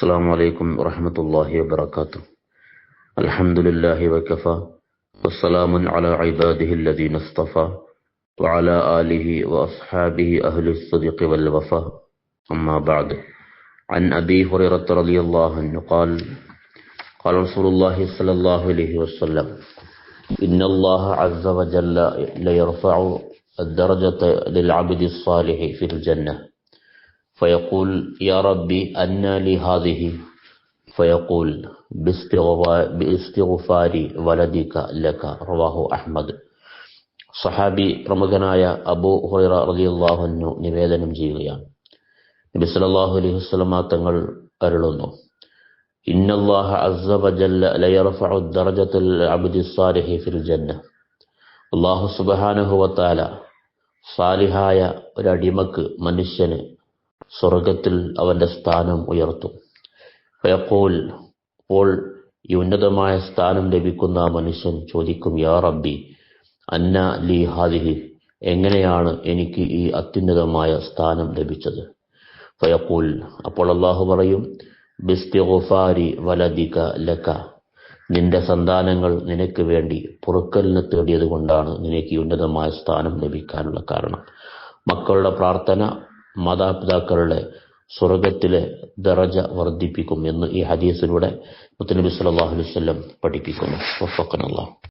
السلام عليكم ورحمة الله وبركاته. الحمد لله وكفى والسلام على عباده الذين اصطفى وعلى آله وأصحابه أهل الصدق والوفاء. أما بعد، عن أبي هريرة رضي الله عنه قال قال رسول الله صلى الله عليه وسلم: إن الله عز وجل ليرفع الدرجة للعبد الصالح في الجنة فيقول: يا ربي أنى لي هذه؟ فيقول: باستغفار ولدك لك. رواه Ahmad. സഹാബി പ്രമുഖനായ അബൂ ഹുറൈറ റളിയല്ലാഹു അൻഹു നിവേദനം ചെയ്യുകയാണ്. നബി സല്ലല്ലാഹു അലൈഹി വസല്ലമ തങ്ങൾ അരുളുന്നു: ഇന്നല്ലാഹ അസ്സ വജല്ല ലയർഫഉ ദറജതൽ അബ്ദി സ്സാലിഹി ഫിൽ ജന്ന. അല്ലാഹു സുബ്ഹാനഹു വ തആല സാലിഹായ ഒരു അടിമക്ക്, മനുഷ്യന് സ്വർഗത്തിൽ അവന്റെ സ്ഥാനം ഉയർത്തും. ഫയഖൂൽ, അപ്പോൾ ഈ ഉന്നതമായ സ്ഥാനം ലഭിക്കുന്ന ആ മനുഷ്യൻ ചോദിക്കും: യാ റബ്ബി അന്ന ലി ഹാദിഹി? എങ്ങനെയാണ് എനിക്ക് ഈ അത്യുന്നതമായ സ്ഥാനം ലഭിച്ചത്? ഫയഖൂൽ, അപ്പോൾ അല്ലാഹു പറയും: ബിസ്തിഗ്ഫാരി വലദിക ലക. നിന്റെ സന്താനങ്ങൾ നിനക്ക് വേണ്ടി പൊറുക്കലിനെ തേടിയത് കൊണ്ടാണ് നിനക്ക് ഈ ഉന്നതമായ സ്ഥാനം ലഭിക്കാനുള്ള കാരണം. മക്കളുടെ പ്രാർത്ഥന മാതാപിതാക്കളുടെ സ്വർഗത്തിലെ ദറജ വർദ്ധിപ്പിക്കും എന്ന് ഈ ഹദീസിലൂടെ മുത്തനബി സല്ലല്ലാഹു അലൈഹി വസല്ലം പഠിപ്പിക്കുന്നു. വഫഖനല്ലാഹ്.